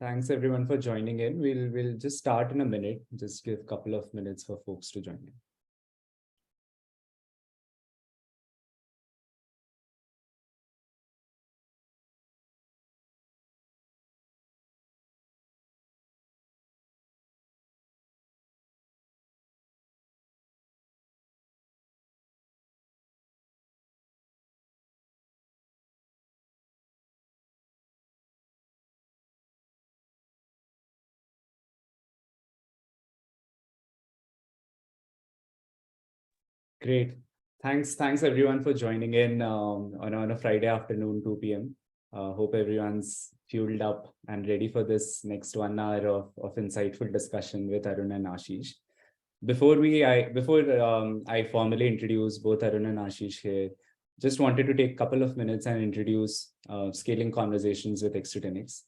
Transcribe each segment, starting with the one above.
Thanks everyone for joining in. We'll just start in a minute. Just give a couple of minutes for folks to join in. Great. Thanks everyone for joining in on a Friday afternoon, 2 p.m. Hope everyone's fueled up and ready for this next 1 hour of insightful discussion with Arun and Ashish. Before I formally introduce both Arun and Ashish here, just wanted to take a couple of minutes and introduce Scaling Conversations with xto10x.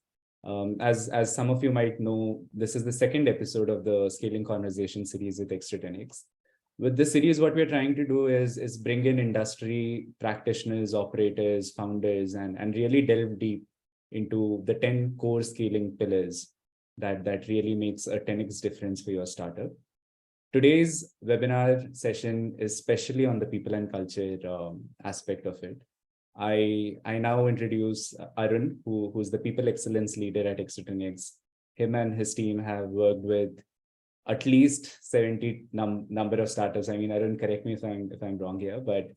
As some of you might know, this is the second episode of the Scaling Conversation series with xto10x. With this series, what we're trying to do is bring in industry practitioners, operators, founders, and really delve deep into the 10 core scaling pillars that really makes a 10x difference for your startup. Today's webinar session is especially on the people and culture aspect of it. I now introduce Arun, who's the people excellence leader at xto10x. Him and his team have worked with at least 70 number of startups. I mean, Arun, correct me if I'm wrong here, but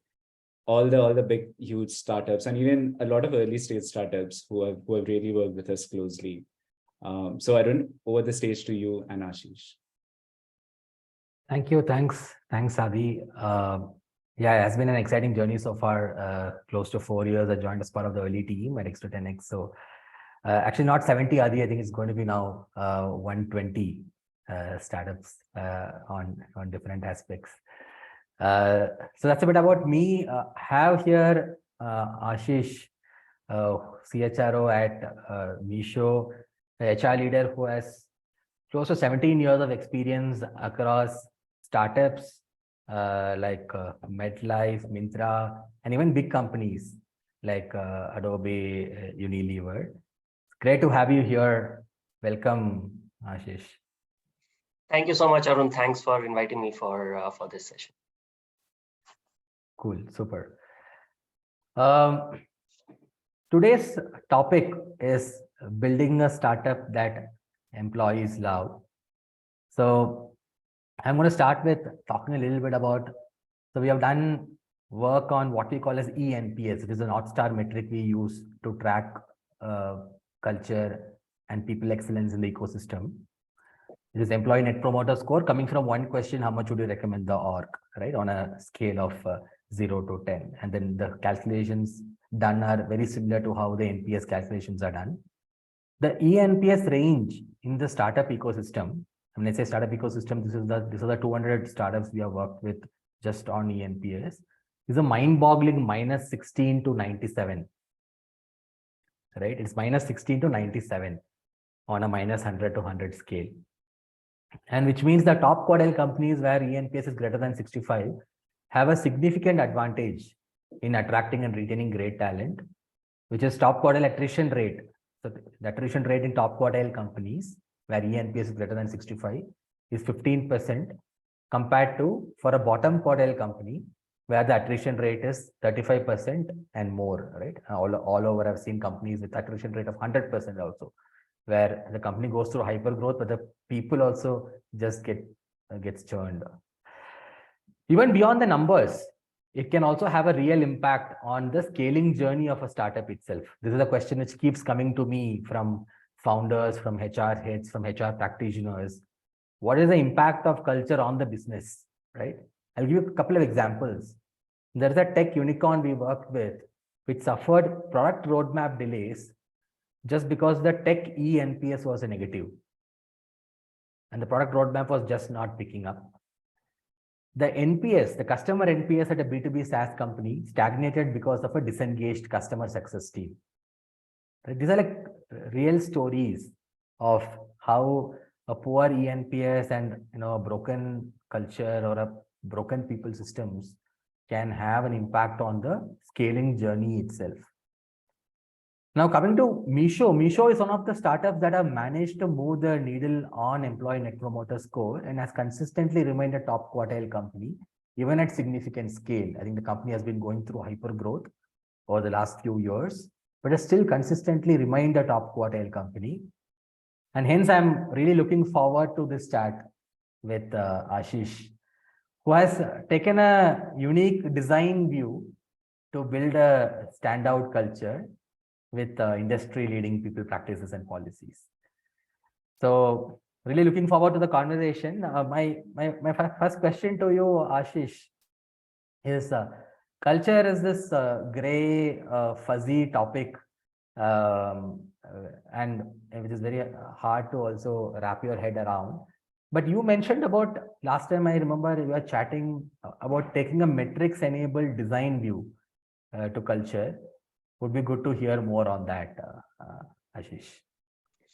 all the big huge startups and even a lot of early stage startups who have really worked with us closely. So Arun, over the stage to you and Ashish. Thank you. Thanks, Adi. Yeah, it has been an exciting journey so far. Close to 4 years. I joined as part of the early team at xto10x. So actually not 70, Adi. I think it's going to be now 120 startups on different aspects. So that's a bit about me. Have here Ashish, CHRO at Misho, the HR leader who has close to 17 years of experience across startups like MedLife, Myntra, and even big companies like Adobe, Unilever. It's great to have you here. Welcome, Ashish. Thank you so much, Arun. Thanks for inviting me for this session. Cool, super. Today's topic is building a startup that employees love. So I'm going to start with talking a little bit about, so we have done work on what we call as eNPS. It is a North Star metric we use to track culture and people excellence in the ecosystem. It is employee net promoter score coming from one question, how much would you recommend the org, right? On a scale of 0 to 10. And then the calculations done are very similar to how the NPS calculations are done. The eNPS range in the startup ecosystem, when I say startup ecosystem, these are the 200 startups we have worked with just on eNPS, is a mind-boggling minus 16 to 97. Right? It's minus 16 to 97 on a minus 100 to 100 scale. And which means the top quartile companies where eNPS is greater than 65 have a significant advantage in attracting and retaining great talent, which is top quartile attrition rate. So the attrition rate in top quartile companies where eNPS is greater than 65 is 15% compared to for a bottom quartile company where the attrition rate is 35% and more, right? All over I've seen companies with attrition rate of 100% also, where the company goes through hyper growth, but the people also just gets churned. Even beyond the numbers, it can also have a real impact on the scaling journey of a startup itself. This is a question which keeps coming to me from founders, from HR heads, from HR practitioners. What is the impact of culture on the business, right? I'll give you a couple of examples. There's a tech unicorn we worked with, which suffered product roadmap delays just because the tech eNPS was a negative. And the product roadmap was just not picking up. The NPS, the customer NPS at a B2B SaaS company stagnated because of a disengaged customer success team. These are like real stories of how a poor eNPS and a broken culture or a broken people systems can have an impact on the scaling journey itself. Now coming to Meesho, Meesho is one of the startups that have managed to move the needle on employee net promoter score and has consistently remained a top quartile company, even at significant scale. I think the company has been going through hyper growth over the last few years, but has still consistently remained a top quartile company. And hence, I'm really looking forward to this chat with Ashish, who has taken a unique design view to build a standout culture with industry-leading people practices and policies. So really looking forward to the conversation. My first question to you, Ashish, is culture is this gray, fuzzy topic, and which is very hard to also wrap your head around. But you mentioned about last time I remember you were chatting about taking a metrics-enabled design view to culture. Would be good to hear more on that, Ashish.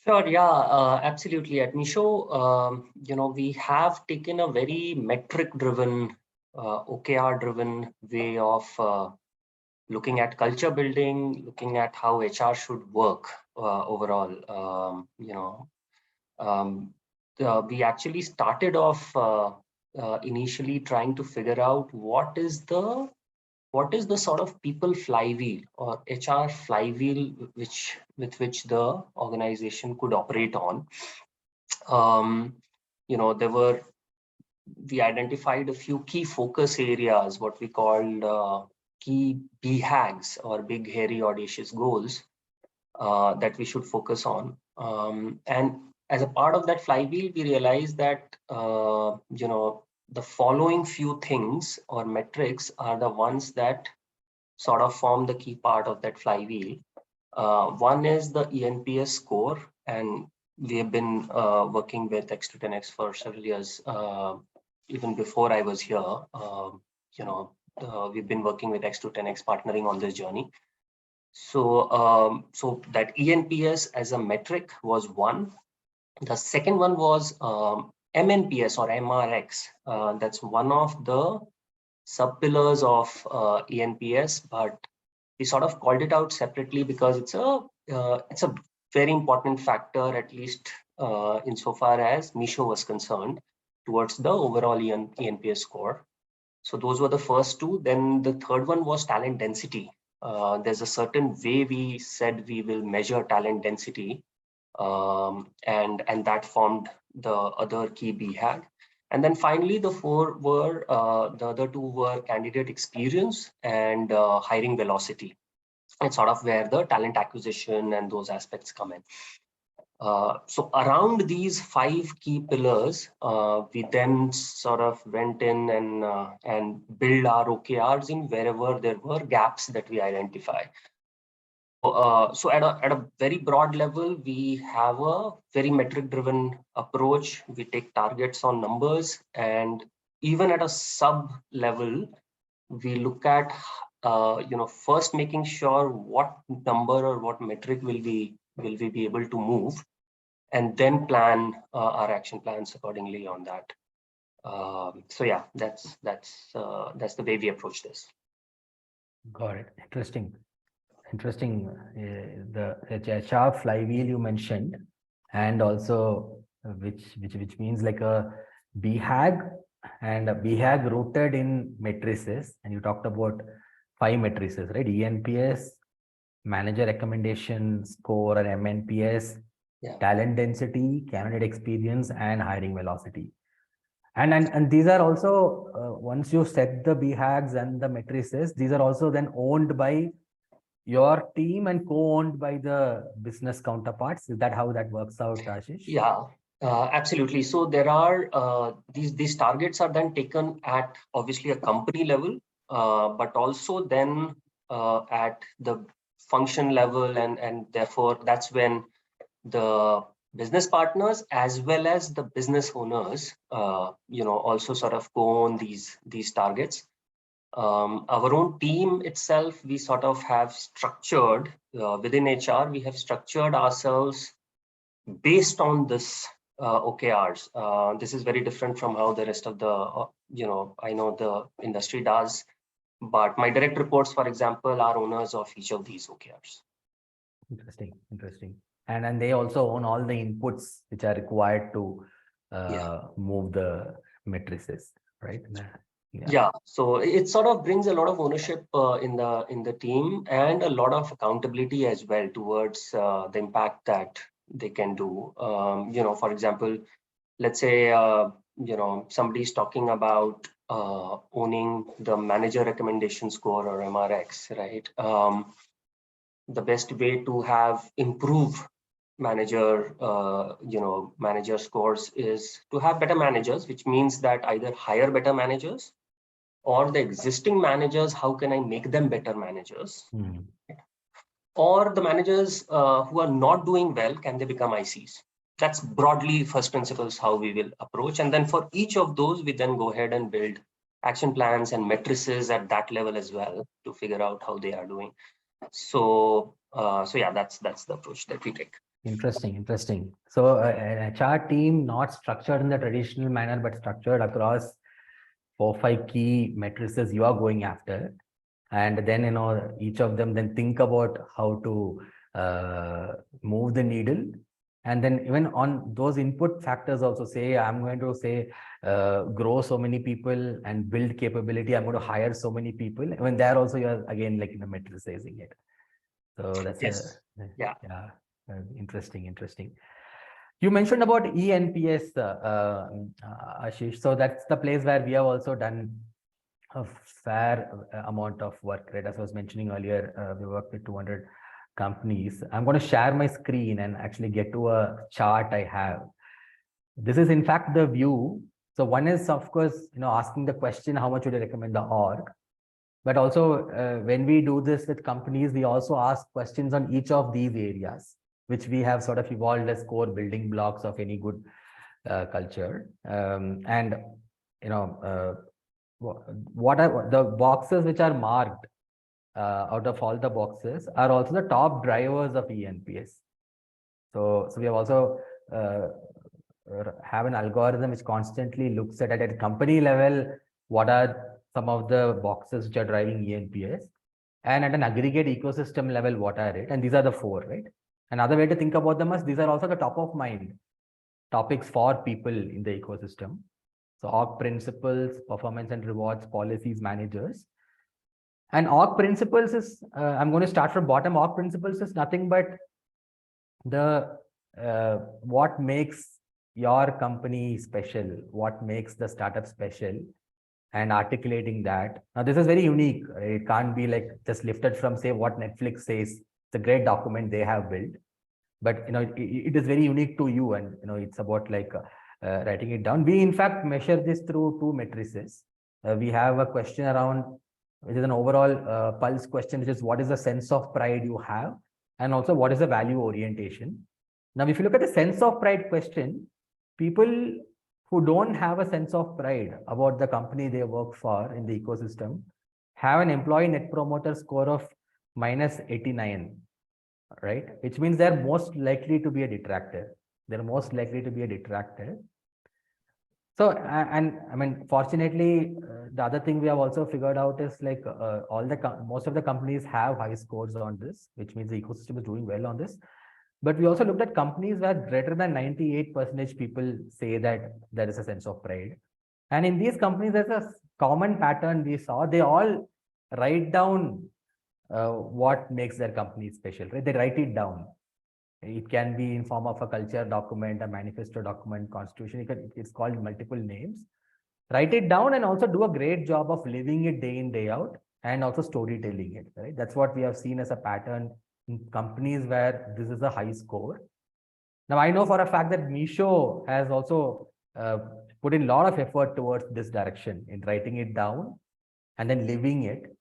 Sure, yeah, absolutely. At Meesho, we have taken a very metric-driven, OKR-driven way of looking at culture building, looking at how HR should work overall. We actually started off initially trying to figure out what is the sort of people flywheel or HR flywheel with which the organization could operate on. We identified a few key focus areas, what we called key BHAGs or big, hairy, audacious goals that we should focus on. And as a part of that flywheel, we realized that, the following few things or metrics are the ones that sort of form the key part of that flywheel. One is the ENPS score, and we have been working with xto10x for several years. Even before I was here, we've been working with xto10x, partnering on this journey. So, so that ENPS as a metric was one. The second one was MNPS or MRX. That's one of the sub-pillars of ENPS, but we sort of called it out separately because it's a very important factor, at least insofar as Meesho was concerned, towards the overall ENPS score. So those were the first two. Then the third one was talent density. There's a certain way we said we will measure talent density, and that formed the other key BHAG. And then finally, the other two were candidate experience and hiring velocity. It's sort of where the talent acquisition and those aspects come in. So around these 5 key pillars, we then sort of went in and build our OKRs in wherever there were gaps that we identify. So at a very broad level, we have a very metric-driven approach. We take targets on numbers, and even at a sub level, we look at first making sure what number or what metric will we be able to move, and then plan our action plans accordingly on that. So yeah, that's the way we approach this. Got it. Interesting. The HR flywheel you mentioned, and also which means like a BHAG and a BHAG rooted in matrices. And you talked about 5 matrices, right? ENPS, manager recommendation score, and MNPS, yeah. Talent density, candidate experience, and hiring velocity. And these are also once you set the BHAGs and the matrices, these are also then owned by your team and co-owned by the business counterparts. Is that how that works out, Ashish? Yeah, absolutely. So there are these targets are then taken at obviously a company level, but also then at the function level, and therefore that's when the business partners as well as the business owners, also sort of co-own these targets. Our own team itself, we sort of have structured within HR, we have structured ourselves based on this OKRs. This is very different from how the rest of the, I know the industry does, but my direct reports, for example, are owners of each of these OKRs. Interesting. And they also own all the inputs which are required to move the matrices, right? Yeah, so it sort of brings a lot of ownership in the team and a lot of accountability as well towards the impact that they can do. For example, let's say somebody's talking about owning the manager recommendation score or MRX, right? The best way to have improve manager scores is to have better managers, which means that either hire better managers, or the existing managers, how can I make them better managers? Or the managers who are not doing well, can they become ICs? That's broadly first principles how we will approach. And then for each of those, we then go ahead and build action plans and matrices at that level as well to figure out how they are doing. So yeah, that's the approach that we take. Interesting. So an HR team not structured in the traditional manner, but structured across 4-5 key matrices you are going after, and then each of them then think about how to move the needle, and then even on those input factors also say, I'm going to say grow so many people and build capability, I'm going to hire so many people. When there also you are again like matricizing it. So that's interesting. You mentioned about ENPS, Ashish. So that's the place where we have also done a fair amount of work, right? As I was mentioning earlier, we worked with 200 companies. I'm going to share my screen and actually get to a chart I have. This is in fact the view. So one is, of course, asking the question, how much would you recommend the org? But also when we do this with companies, we also ask questions on each of these areas, which we have sort of evolved as core building blocks of any good culture. What are the boxes which are marked out of all the boxes are also the top drivers of ENPS. So we have also have an algorithm which constantly looks at a company level, what are some of the boxes which are driving ENPS, and at an aggregate ecosystem level, what are it? And these are the 4, right? Another way to think about them is these are also the top of mind topics for people in the ecosystem. So org principles, performance and rewards, policies, managers. And org principles is, I'm going to start from bottom. Org principles is nothing but the what makes your company special, what makes the startup special, and articulating that. Now, this is very unique. It can't be like just lifted from, say, what Netflix says. It's a great document they have built, but it is very unique to you, and it's about like writing it down. We in fact measure this through 2 matrices. We have a question around, which is an overall pulse question, which is what is the sense of pride you have, and also what is the value orientation. Now, if you look at the sense of pride question, people who don't have a sense of pride about the company they work for in the ecosystem have an employee net promoter score of -89, right? Which means they're most likely to be a detractor. So, and I mean, fortunately, the other thing we have also figured out is like most of the companies have high scores on this, which means the ecosystem is doing well on this. But we also looked at companies where greater than 98% people say that there is a sense of pride. And in these companies, there's a common pattern we saw. They all write down what makes their company special, right? They write it down. It can be in form of a culture document, a manifesto document, constitution. It's called multiple names. Write it down and also do a great job of living it day in, day out, and also storytelling it, right? That's what we have seen as a pattern in companies where this is a high score. Now, I know for a fact that Meesho has also put in a lot of effort towards this direction in writing it down and then living it.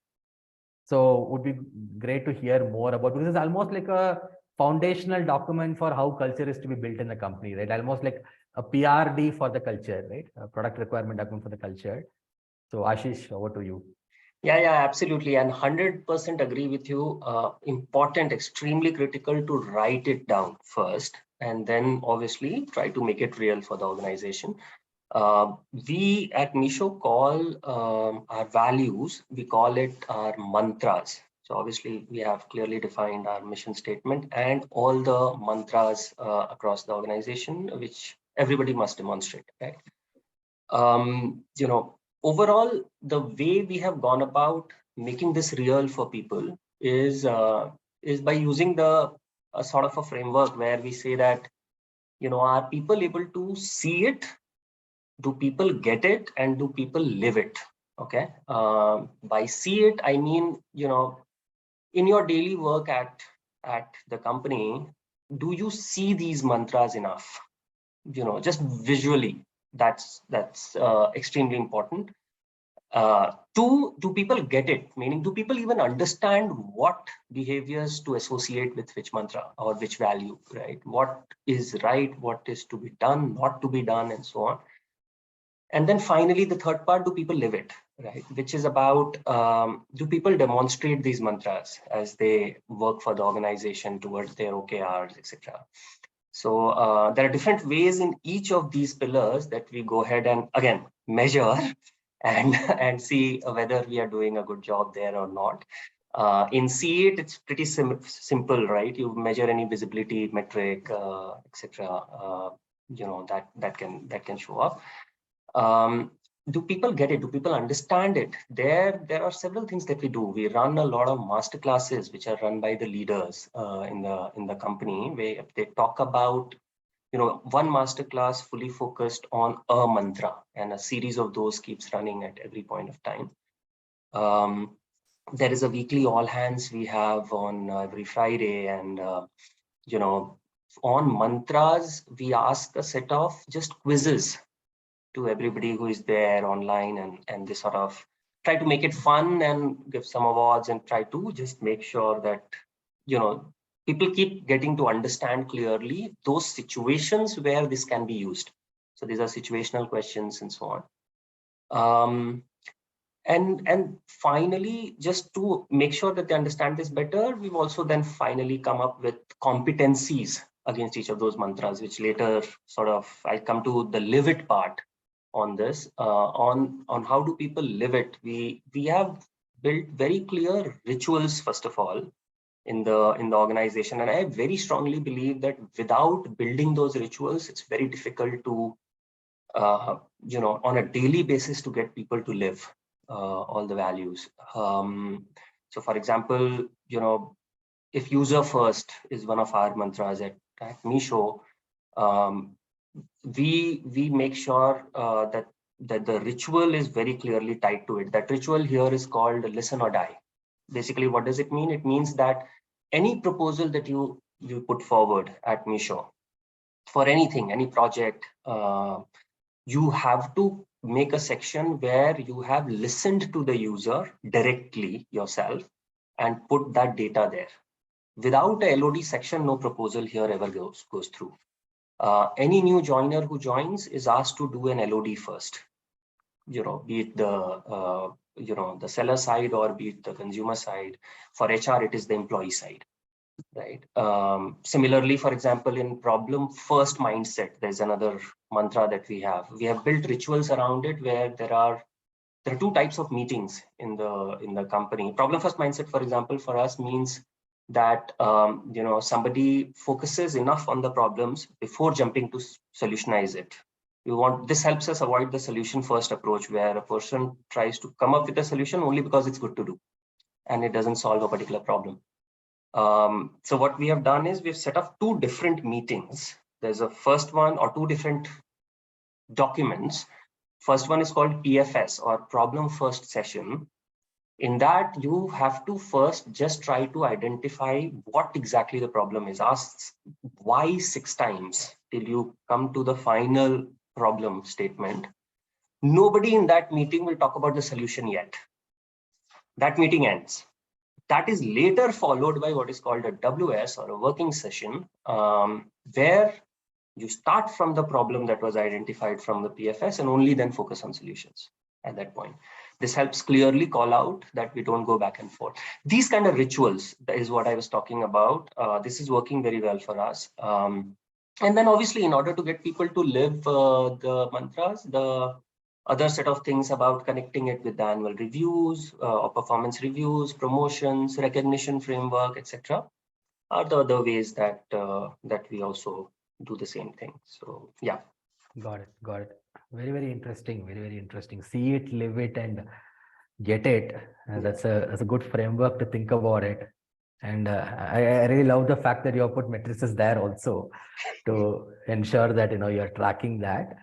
So it would be great to hear more about, because it's almost like a foundational document for how culture is to be built in the company, right? Almost like a PRD for the culture, right? A product requirement document for the culture. So Ashish, over to you. Yeah, absolutely. And 100% agree with you. Important, extremely critical to write it down first, and then obviously try to make it real for the organization. We at Meesho call our values, we call it our mantras. So obviously we have clearly defined our mission statement and all the mantras across the organization, which everybody must demonstrate, right? Overall, the way we have gone about making this real for people is by using the a sort of a framework where we say that, are people able to see it? Do people get it? And do people live it? Okay. By see it, I mean, in your daily work at the company, do you see these mantras enough? Just visually, that's extremely important. Two, do people get it? Meaning, do people even understand what behaviors to associate with which mantra or which value, right? What is right, what is to be done, not to be done, and so on. And then finally, the third part, do people live it, right? Which is about, do people demonstrate these mantras as they work for the organization towards their OKRs, etc. So there are different ways in each of these pillars that we go ahead and, again, measure and see whether we are doing a good job there or not. In See It, it's pretty simple, right? You measure any visibility metric, etc. That can show up. Do people get it? Do people understand it? There are several things that we do. We run a lot of master classes, which are run by the leaders in the company, where they talk about, one master class fully focused on a mantra, and a series of those keeps running at every point of time. There is a weekly all hands we have on every Friday, and on mantras, we ask a set of just quizzes to everybody who is there online, and they sort of try to make it fun and give some awards and try to just make sure that, people keep getting to understand clearly those situations where this can be used. So these are situational questions and so on. And finally, just to make sure that they understand this better, we've also then finally come up with competencies against each of those mantras, which later sort of, I'll come to the live it part on this. On how do people live it? We have built very clear rituals, first of all, in the organization, and I very strongly believe that without building those rituals, it's very difficult to on a daily basis to get people to live all the values. So for example, if user first is one of our mantras at Misho, we make sure that the ritual is very clearly tied to it. That ritual here is called listen or die. Basically, what does it mean? It means that any proposal that you put forward at Misho for anything, any project, you have to make a section where you have listened to the user directly yourself and put that data there. Without a LOD section, no proposal here ever goes through. Any new joiner who joins is asked to do an LOD first, be it the the seller side or be it the consumer side. For HR, it is the employee side, right? Similarly, for example, in problem first mindset, there's another mantra that we have. We have built rituals around it where there are two types of meetings in the company. Problem first mindset, for example, for us means that somebody focuses enough on the problems before jumping to solutionize it. This helps us avoid the solution first approach, where a person tries to come up with a solution only because it's good to do and it doesn't solve a particular problem. So what we have done is we've set up two different meetings. There's a first one, or two different documents. First one is called PFS, or problem first session. In that, you have to first just try to identify what exactly the problem is. Ask why 6 times till you come to the final problem statement. Nobody in that meeting will talk about the solution yet. That meeting ends. That is later followed by what is called a WS, or a working session, where you start from the problem that was identified from the PFS and only then focus on solutions at that point. This helps clearly call out that we don't go back and forth. These kind of rituals is what I was talking about. This is working very well for us. And then obviously, in order to get people to live the mantras, other set of things about connecting it with the annual reviews or performance reviews, promotions, recognition framework, etc., are the other ways that that we also do the same thing. So yeah. Got it. Got it. Very, very interesting. Very, very interesting. See it, live it, and get it. That's a good framework to think about it. And I really love the fact that you have put matrices there also to ensure that you're tracking that.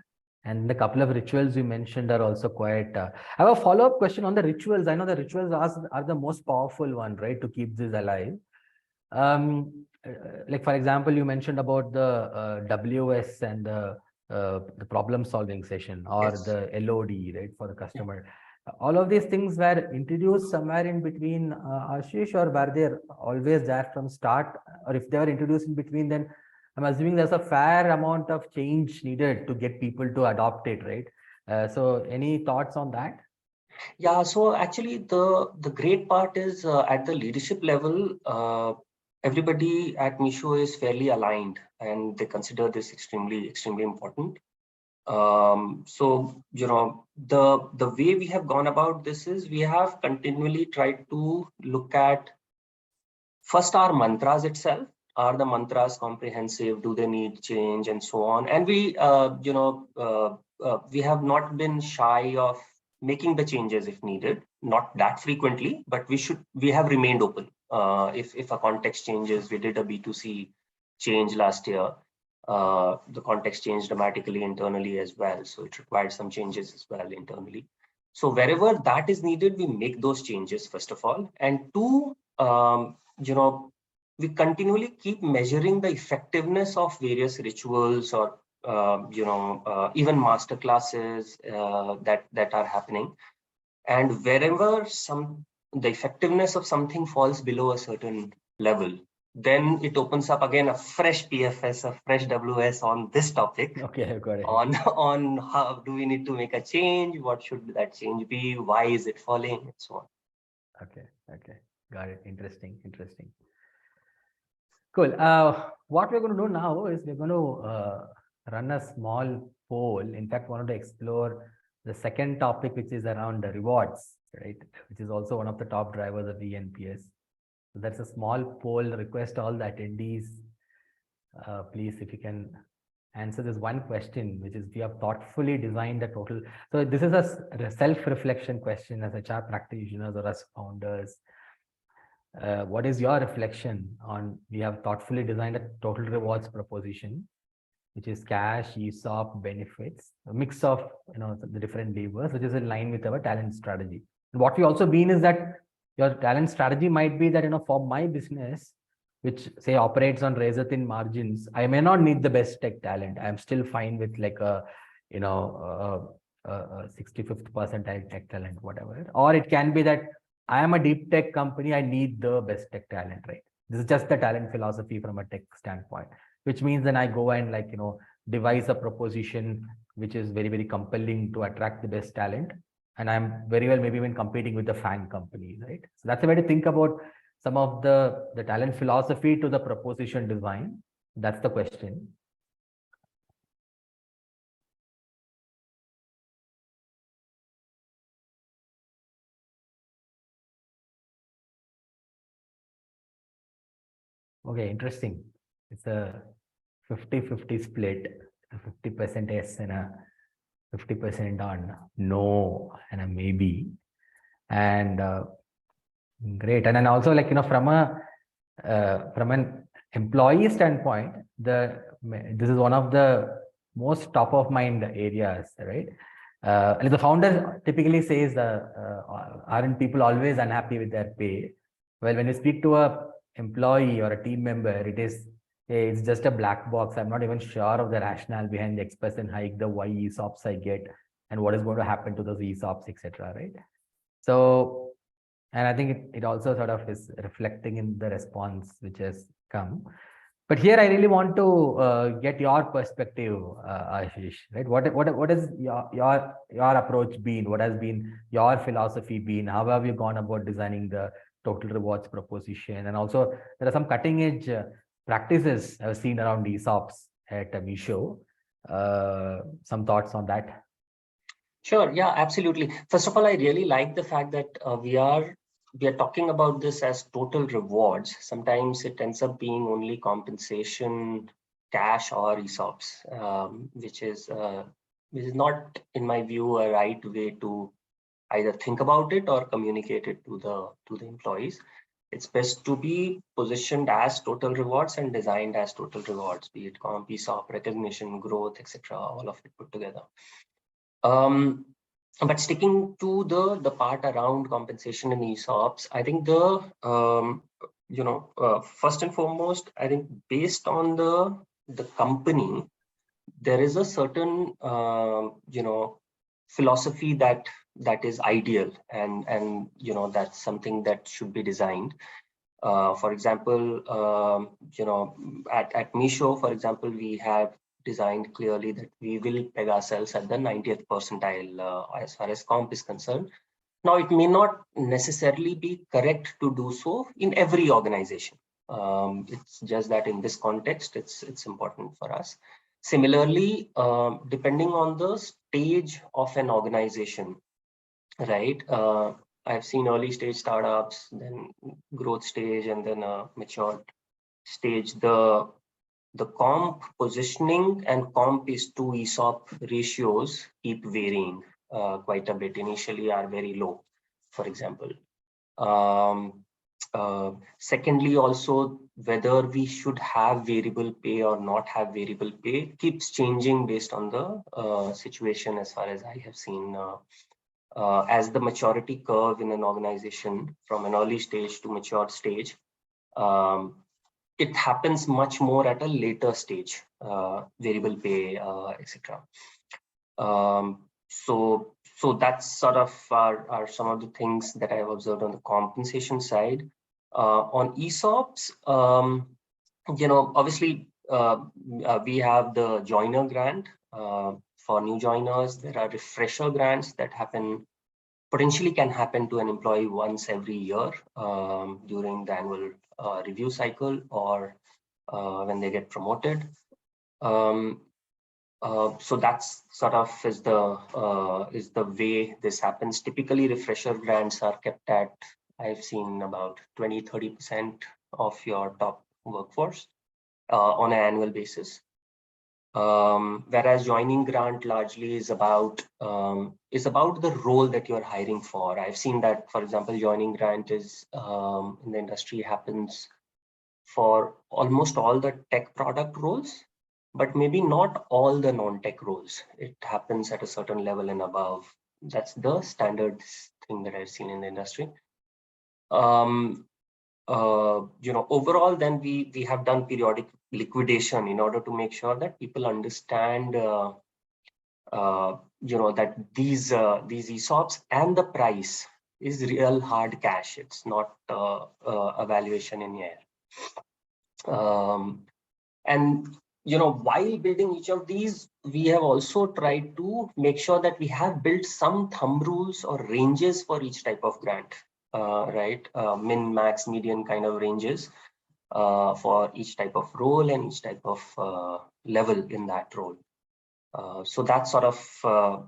And the couple of rituals you mentioned are also quite. I have a follow-up question on the rituals. I know the rituals are the most powerful one, right, to keep this alive. Like for example, you mentioned about the WS and the problem solving session, or Yes. the LOD, right, for the customer. All of these things were introduced somewhere in between, Ashish, or were they always there from start? Or if they were introduced in between, then I'm assuming there's a fair amount of change needed to get people to adopt it, right? So any thoughts on that? Yeah, so actually the great part is at the leadership level, everybody at Misho is fairly aligned and they consider this extremely important. So the way we have gone about this is we have continually tried to look at first our mantras itself. Are the mantras comprehensive? Do they need change and so on? And we have not been shy of making the changes if needed, not that frequently, but we have remained open. If a context changes, we did a B2C change last year. The context changed dramatically internally as well. So it required some changes as well internally. So wherever that is needed, we make those changes, first of all. And two, we continually keep measuring the effectiveness of various rituals or even master classes that are happening. And wherever the effectiveness of something falls below a certain level, then it opens up again a fresh PFS, a fresh WS on this topic. Okay, got it. On how do we need to make a change? What should that change be? Why is it falling? And so on. Okay, got it. Interesting. Cool. What we're going to do now is we're going to run a small poll. In fact, wanted to explore the second topic, which is around the rewards, right? Which is also one of the top drivers of ENPS. So that's a small poll. Request all the attendees, please, if you can answer this one question, which is, we have thoughtfully designed a total. So this is a self-reflection question as HR practitioners or as founders. What is your reflection on, we have thoughtfully designed a total rewards proposition, which is cash, ESOP, benefits, a mix of the different levers, which is in line with our talent strategy. And what we also mean is that your talent strategy might be that for my business, which say operates on razor thin margins, I may not need the best tech talent. I'm still fine with like a 65th percentile tech talent, whatever. Or it can be that I am a deep tech company, I need the best tech talent, right? This is just the talent philosophy from a tech standpoint, which means then I go and devise a proposition which is very, very compelling to attract the best talent. And I'm very well maybe even competing with the FANG companies, right? So that's a way to think about some of the talent philosophy to the proposition design. That's the question. Okay, interesting. It's a 50-50 split, 50% yes and a 50% on no and a maybe. And great. And then also from an employee standpoint, this is one of the most top of mind areas, right? The founder typically says, aren't people always unhappy with their pay? Well, when you speak to a employee or a team member, it is, hey, it's just a black box. I'm not even sure of the rationale behind the X% hike, the why ESOPs I get, and what is going to happen to those ESOPs, etc. Right? So, and I think it also sort of is reflecting in the response which has come. But here I really want to get your perspective, Ashish. Right? What is your approach been? What has been your philosophy been? How have you gone about designing the total rewards proposition? And also, there are some cutting edge practices I've seen around ESOPs at Misho. Some thoughts on that? Sure. Yeah, absolutely. First of all, I really like the fact that we are talking about this as total rewards. Sometimes it ends up being only compensation, cash, or ESOPs, which is not, in my view, a right way to either think about it or communicate it to the employees. It's best to be positioned as total rewards and designed as total rewards, be it comp, ESOP, recognition, growth, etc. All of it put together. But sticking to the part around compensation and ESOPs, I think first and foremost, I think based on the company, there is a certain philosophy that is ideal, and that's something that should be designed. For example, at Misho, for example, we have designed clearly that we will peg ourselves at the 90th percentile as far as comp is concerned. Now, it may not necessarily be correct to do so in every organization. It's just that in this context, it's important for us. Similarly, depending on the stage of an organization, right? I've seen early stage startups, then growth stage, and then a mature stage. The comp positioning and comp is to ESOP ratios keep varying quite a bit. Initially are very low, for example. Secondly, also whether we should have variable pay or not have variable pay keeps changing based on the situation, as far as I have seen. As the maturity curve in an organization from an early stage to mature stage, it happens much more at a later stage, variable pay, etc. So that's sort of are some of the things that I have observed on the compensation side. On ESOPs, obviously we have the joiner grant for new joiners. There are refresher grants that potentially can happen to an employee once every year during the annual review cycle or when they get promoted. So that's sort of is the way this happens. Typically, refresher grants are kept at, I've seen, about 20-30% of your top workforce on an annual basis. Whereas joining grant largely is about the role that you're hiring for. I've seen that, for example, joining grant is in the industry happens for almost all the tech product roles, but maybe not all the non-tech roles. It happens at a certain level and above. That's the standard thing that I've seen in the industry. Overall, then we have done periodic liquidation in order to make sure that people understand, that these ESOPs and the price is real hard cash. It's not a valuation in air. And while building each of these, we have also tried to make sure that we have built some thumb rules or ranges for each type of grant. Right, min, max, median kind of ranges for each type of role and each type of level in that role. So that sort of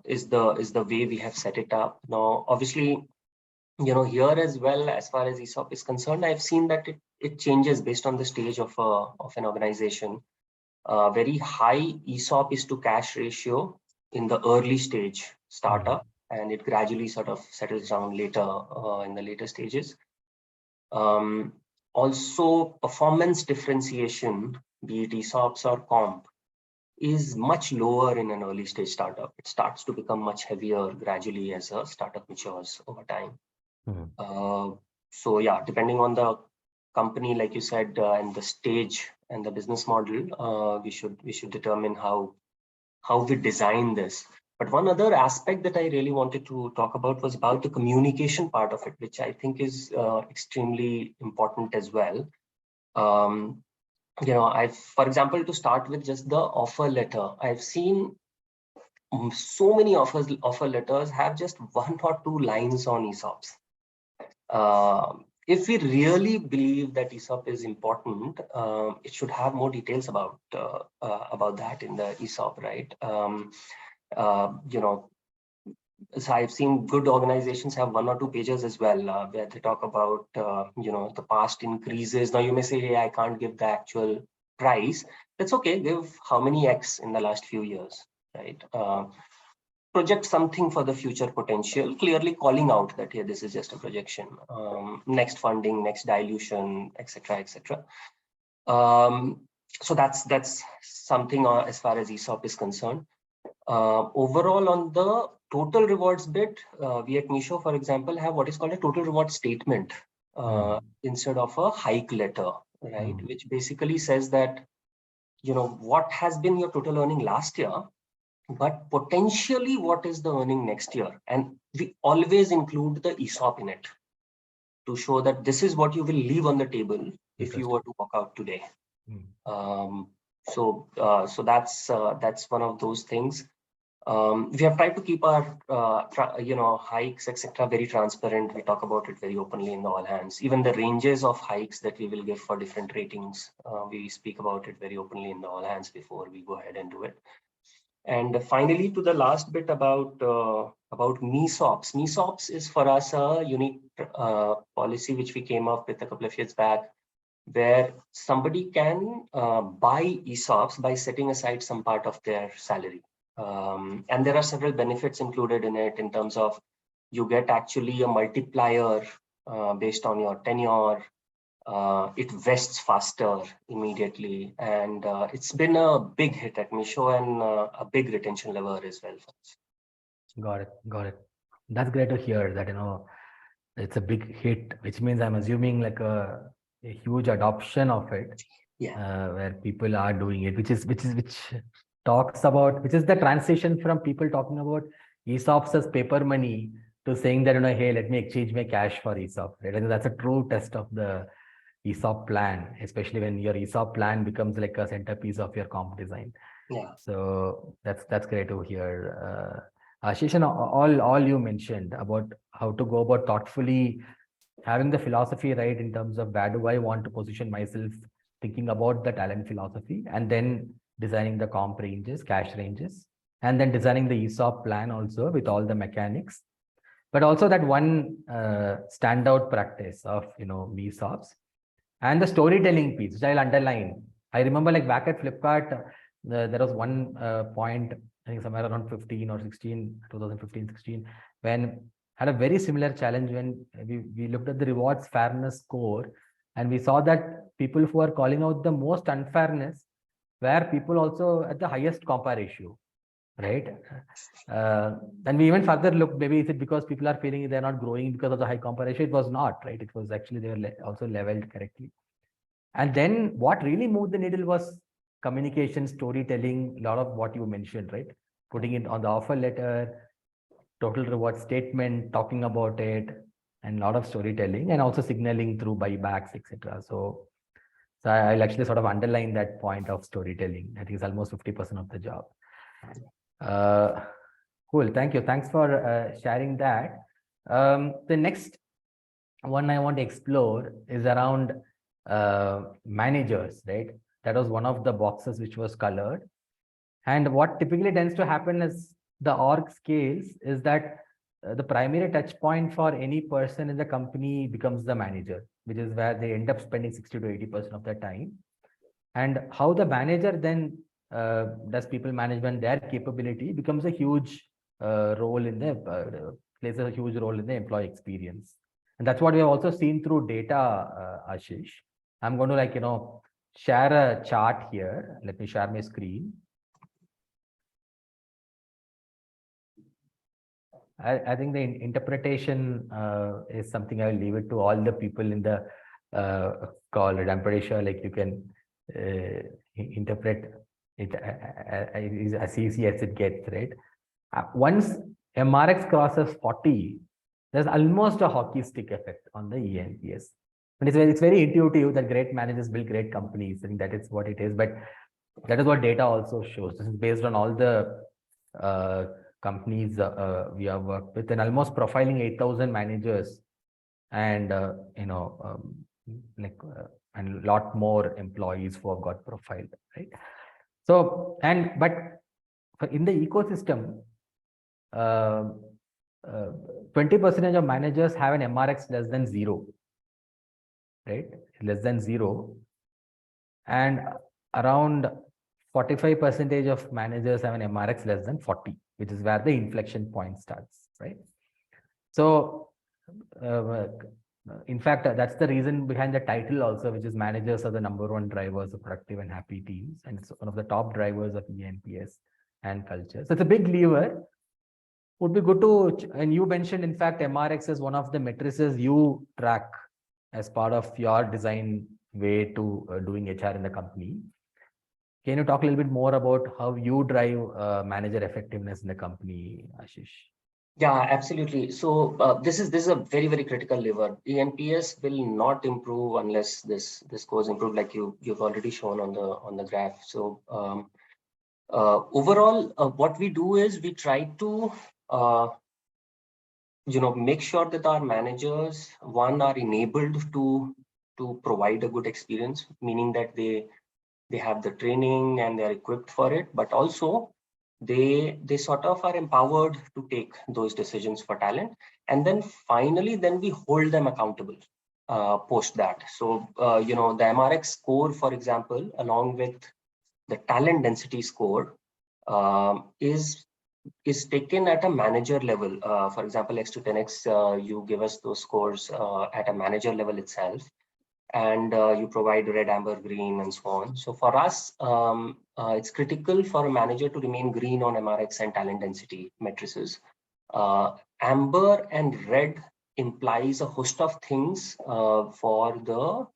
is the way we have set it up. Now, obviously, here as well, as far as ESOP is concerned, I've seen that it changes based on the stage of an organization. Very high ESOP is to cash ratio in the early stage startup, and it gradually sort of settles down later in the later stages. Also, performance differentiation, be it ESOPs or comp, is much lower in an early stage startup. It starts to become much heavier gradually as a startup matures over time. So yeah, depending on the company, like you said, and the stage and the business model, we should determine how we design this. But one other aspect that I really wanted to talk about was about the communication part of it, which I think is extremely important as well. For example, to start with just the offer letter, I've seen so many offer letters have just 1 or 2 lines on ESOPs. If we really believe that ESOP is important, it should have more details about that in the ESOP, right? So I've seen good organizations have 1 or 2 pages as well, where they talk about, the past increases. Now you may say, hey, I can't give the actual price. That's okay. Give how many X in the last few years, right? Project something for the future potential, clearly calling out that here, this is just a projection. Next funding, next dilution, etc., etc. So that's something as far as ESOP is concerned. Overall, on the total rewards bit, we at Misho, for example, have what is called a total reward statement instead of a hike letter, right? Which basically says that, what has been your total earning last year, but potentially what is the earning next year. And we always include the ESOP in it to show that this is what you will leave on the table if you were to walk out today. So that's one of those things. We have tried to keep our hikes, etc., very transparent. We talk about it very openly in the all hands. Even the ranges of hikes that we will give for different ratings, we speak about it very openly in the all hands before we go ahead and do it. And finally, to the last bit about MESOPs. MESOPs is for us a unique policy which we came up with a couple of years back, where somebody can buy ESOPs by setting aside some part of their salary. And there are several benefits included in it in terms of you get actually a multiplier based on your tenure. It vests faster immediately. And it's been a big hit at Misho and a big retention lever as well for us. Got it. That's great to hear that, it's a big hit, which means I'm assuming like a huge adoption of it. Where people are doing it, which talks about, which is the transition from people talking about ESOPs as paper money to saying that, hey, let me exchange my cash for ESOP. Right? And that's a true test of the ESOP plan, especially when your ESOP plan becomes like a centerpiece of your comp design. So that's great to hear. Ashish, and all you mentioned about how to go about thoughtfully having the philosophy right in terms of where do I want to position myself, thinking about the talent philosophy, and then designing the comp ranges, cash ranges, and then designing the ESOP plan also with all the mechanics. But also that one standout practice of ESOPs and the storytelling piece, which I'll underline. I remember like back at Flipkart, there was one point, I think somewhere around 2015, when had a very similar challenge when we looked at the rewards fairness score, and we saw that people who are calling out the most unfairness were people also at the highest compa ratio, right? And we even further looked, maybe is it because people are feeling they're not growing because of the high compa ratio? It was not, right? It was actually they were also leveled correctly. And then what really moved the needle was communication, storytelling, a lot of what you mentioned, right? Putting it on the offer letter, total reward statement, talking about it, and a lot of storytelling, and also signaling through buybacks, etc. So I'll actually sort of underline that point of storytelling. I think it's almost 50% of the job. Cool. Thank you. Thanks for sharing that. The next one I want to explore is around managers, right? That was one of the boxes which was colored. And what typically tends to happen is the org scales is that the primary touch point for any person in the company becomes the manager, which is where they end up spending 60 to 80% of their time. And how the manager then does people management, their capability becomes a huge role in the, plays a huge role in the employee experience. And that's what we have also seen through data, Ashish. I'm going to share a chart here. Let me share my screen. I think the interpretation is something I will leave it to all the people in the call. I'm pretty sure like you can interpret it as easy as it gets, right? Once MRX crosses 40, there's almost a hockey stick effect on the ENPS. And it's very intuitive that great managers build great companies. I think that is what it is. But that is what data also shows. This is based on all the companies we have worked with, and almost profiling 8,000 managers, and and a lot more employees who have got profiled, right? So, but in the ecosystem, 20% of managers have an MRX less than 0, right? Less than 0. And around 45% of managers have an MRX less than 40, which is where the inflection point starts, right? So, in fact, that's the reason behind the title also, which is managers are the #1 drivers of productive and happy teams. And it's one of the top drivers of ENPS and culture. So it's a big lever. Would be good to, and you mentioned, in fact, MRX is one of the matrices you track as part of your design way to doing HR in the company. Can you talk a little bit more about how you drive manager effectiveness in the company, Ashish? Yeah, absolutely. So this is a very critical lever. ENPS will not improve unless this goes improve, like you've already shown on the graph. So overall, what we do is we try to make sure that our managers, one, are enabled to provide a good experience, meaning that they have the training and they're equipped for it, but also they sort of are empowered to take those decisions for talent. And then finally, then we hold them accountable post that. So, the MRX score, for example, along with the talent density score is taken at a manager level. For example, xto10x, you give us those scores at a manager level itself, and you provide red, amber, green, and so on. So for us, it's critical for a manager to remain green on MRX and talent density matrices. Amber and red implies a host of things for the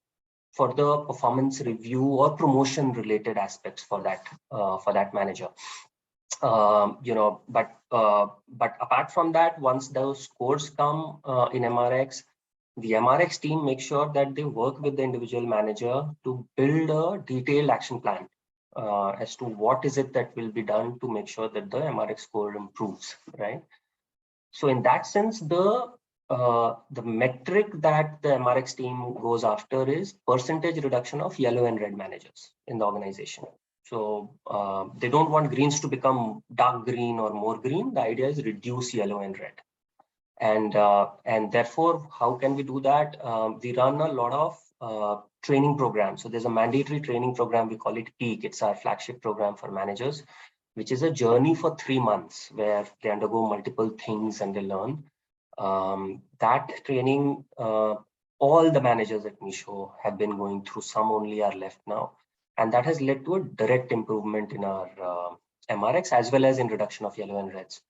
performance review or promotion related aspects for that manager. But apart from that, once those scores come in MRX, the MRX team makes sure that they work with the individual manager to build a detailed action plan as to what is it that will be done to make sure that the MRX score improves, right? So in that sense, the metric that the MRX team goes after is percentage reduction of yellow and red managers in the organization. So they don't want greens to become dark green or more green. The idea is reduce yellow and red. And therefore, how can we do that? We run a lot of training programs. So there's a mandatory training program, we call it PEAK. It's our flagship program for managers, which is a journey for 3 months where they undergo multiple things and they learn. That training, all the managers at Meesho have been going through, some only are left now. And that has led to a direct improvement in our MRX as well as in reduction of yellow and reds.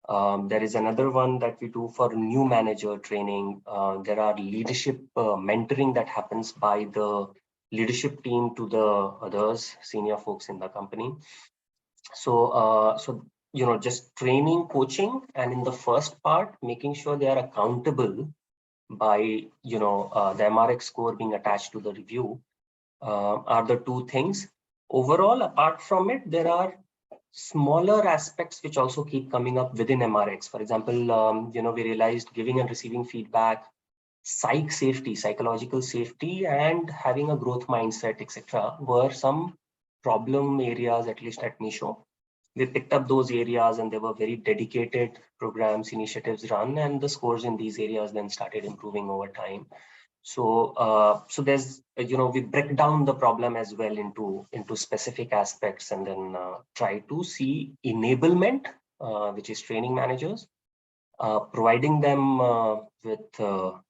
There is another one that we do for new manager training. There are leadership mentoring that happens by the leadership team to the others, senior folks in the company. So, just training, coaching, and in the first part, making sure they are accountable by, the MRX score being attached to the review are the two things. Overall, apart from it, there are smaller aspects which also keep coming up within MRX. For example, we realized giving and receiving feedback, psychological safety, and having a growth mindset, etc., were some problem areas, at least at Meesho. We picked up those areas and there were very dedicated programs, initiatives run, and the scores in these areas then started improving over time. So, there's, we break down the problem as well into specific aspects and then try to see enablement, which is training managers, providing them with the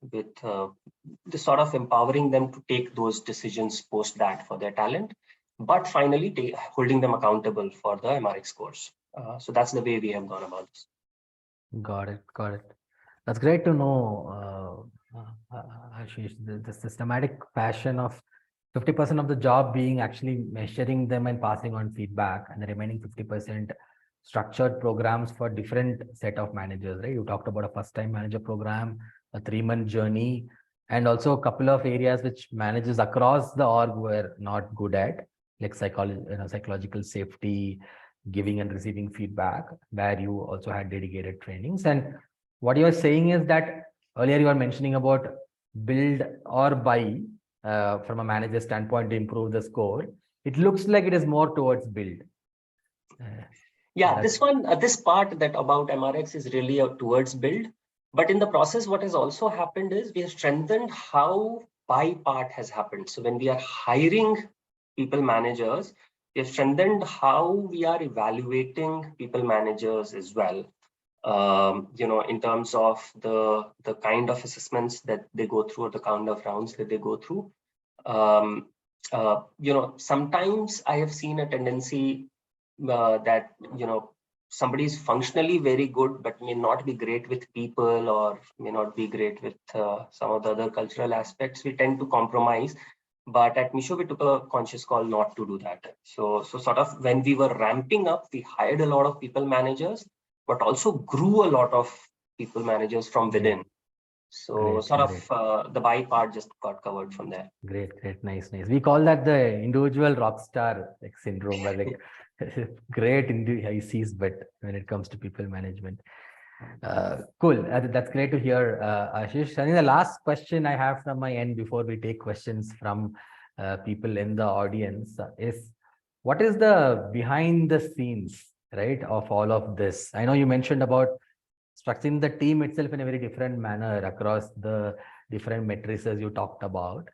sort of empowering them to take those decisions post that for their talent, but finally holding them accountable for the MRX scores. So that's the way we have gone about this. Got it. That's great to know, Ashish, the systematic fashion of 50% of the job being actually measuring them and passing on feedback, and the remaining 50% structured programs for different set of managers, right? You talked about a first-time manager program, a 3-month journey, and also a couple of areas which managers across the org were not good at, like psychological safety, giving and receiving feedback, where you also had dedicated trainings. And what you are saying is that earlier you were mentioning about build or buy from a manager standpoint to improve the score. It looks like it is more towards build. Yeah, this part that about MRX is really towards build. But in the process, what has also happened is we have strengthened how buy part has happened. So when we are hiring people managers, we have strengthened how we are evaluating people managers as well. In terms of the kind of assessments that they go through or the kind of rounds that they go through. Sometimes I have seen a tendency that somebody is functionally very good but may not be great with people or may not be great with some of the other cultural aspects. We tend to compromise, but at Misho we took a conscious call not to do that. So sort of when we were ramping up, we hired a lot of people managers but also grew a lot of people managers from within. So the buy part just got covered from there. Great, nice. We call that the individual rock star syndrome, where like great ICs, but when it comes to people management. Cool. That's great to hear, Ashish. I think the last question I have from my end before we take questions from people in the audience is, what is the behind the scenes, right, of all of this? I know you mentioned about structuring the team itself in a very different manner across the different matrices you talked about.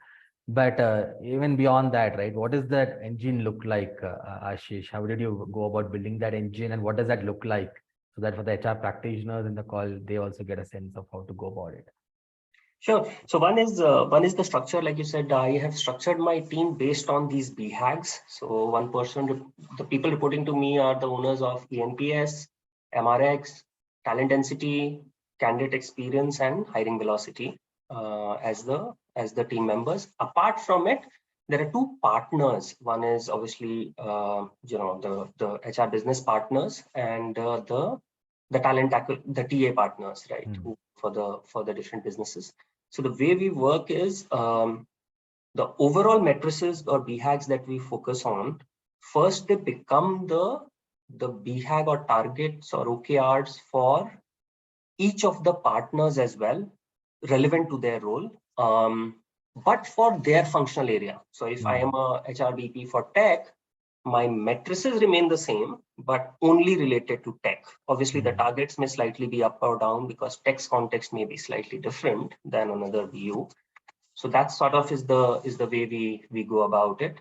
But even beyond that, right, what does that engine look like, Ashish? How did you go about building that engine, and what does that look like, so that for the HR practitioners in the call, they also get a sense of how to go about it? Sure. So one is the structure. Like you said, I have structured my team based on these BHAGs. So one person, the people reporting to me are the owners of ENPS, MRX, talent density, candidate experience, and hiring velocity as the team members. Apart from it, there are two partners. One is obviously the HR business partners and the talent the TA partners, right? Who for the different businesses. So the way we work is the overall matrices or BHAGs that we focus on. First, they become the BHAG or targets or OKRs for each of the partners as well, relevant to their role, but for their functional area. So if I am a HR VP for tech, my matrices remain the same, but only related to tech. Obviously, the targets may slightly be up or down because tech's context may be slightly different than another BU. So that sort of is the way we go about it.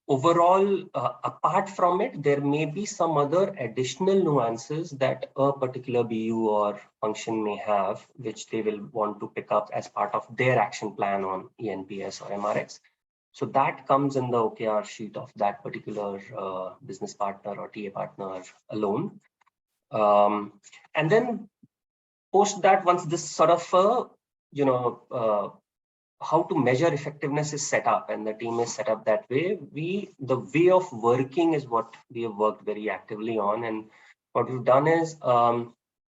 Overall, apart from it, there may be some other additional nuances that a particular BU or function may have, which they will want to pick up as part of their action plan on ENPS or MRX. So that comes in the OKR sheet of that particular business partner or TA partner alone. And then post that, once this sort of, how to measure effectiveness is set up and the team is set up that way, the way of working is what we have worked very actively on. And what we've done is,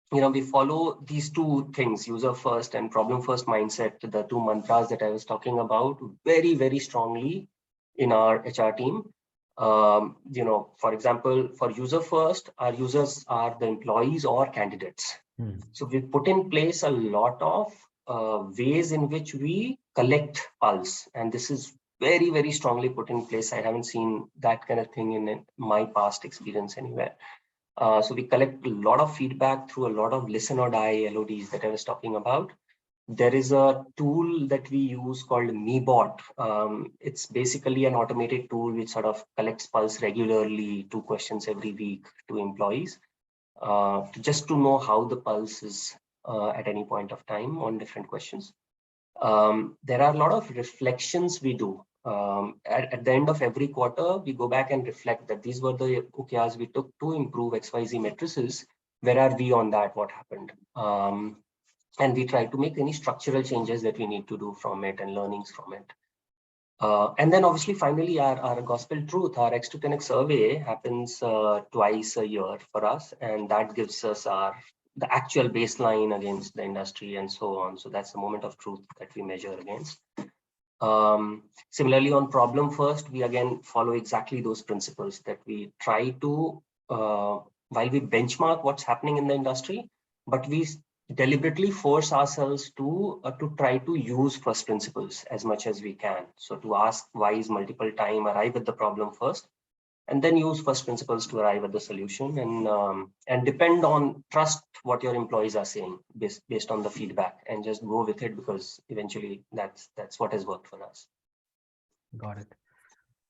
we follow these two things, user first and problem first mindset, the two mantras that I was talking about, very, very strongly in our HR team. For example, for user first, our users are the employees or candidates. So we've put in place a lot of ways in which we collect pulse, and this is very, very strongly put in place. I haven't seen that kind of thing in my past experience anywhere. So we collect a lot of feedback through a lot of listen or die LODs that I was talking about. There is a tool that we use called MeBot. It's basically an automated tool which sort of collects pulse regularly, 2 questions every week to employees, just to know how the pulse is at any point of time on different questions. There are a lot of reflections we do. At the end of every quarter, we go back and reflect that these were the OKRs we took to improve XYZ matrices. Where are we on that? What happened? And we try to make any structural changes that we need to do from it and learnings from it. And then obviously, finally, our gospel truth, our xto10x survey happens twice a year for us. And that gives us the actual baseline against the industry and so on. So that's the moment of truth that we measure against. Similarly, on problem first, we again follow exactly those principles that we try to, while we benchmark what's happening in the industry, but we deliberately force ourselves to try to use first principles as much as we can. So to ask why is multiple time, arrive at the problem first, and then use first principles to arrive at the solution, and depend on trust what your employees are saying based on the feedback, and just go with it, because eventually that's what has worked for us. Got it.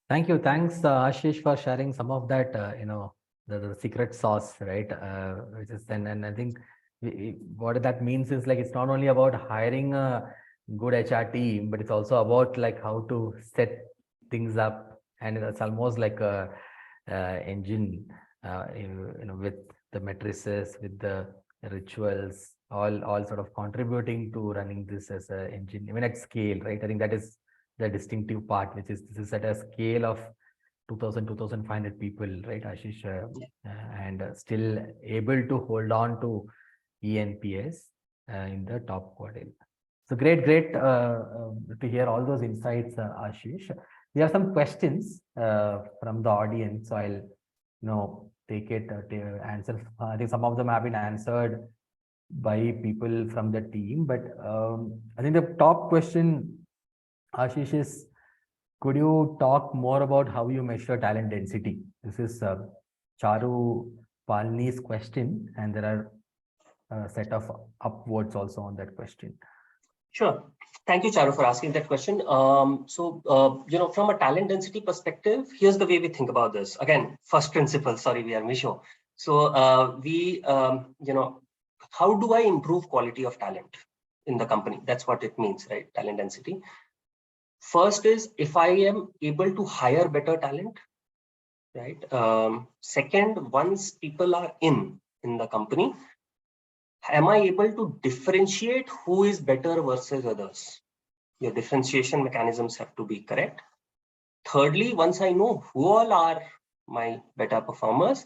Thank you. Thanks, Ashish, for sharing some of that, the secret sauce, right? Which is, and I think what that means is like, it's not only about hiring a good HR team, but it's also about like how to set things up. And it's almost like a engine, with the matrices, with the rituals, all sort of contributing to running this as an engine, even at scale, right? I think that is the distinctive part, which is this is at a scale of 2,500 people, right, Ashish? And still able to hold on to ENPS in the top quartile. So great to hear all those insights, Ashish. We have some questions from the audience, so I'll take it to answer. I think some of them have been answered by people from the team, but I think the top question, Ashish, is, could you talk more about how you measure talent density? This is Charu Palni's question, and there are a set of upwards also on that question. Sure. Thank you, Charu, for asking that question. From a talent density perspective, here's the way we think about this. Again, first principle, sorry, we are Misho. So how do I improve quality of talent in the company? That's what it means, right? Talent density. First is, if I am able to hire better talent, right? Second, once people are in the company, am I able to differentiate who is better versus others? Your differentiation mechanisms have to be correct. Thirdly, once I know who all are my better performers,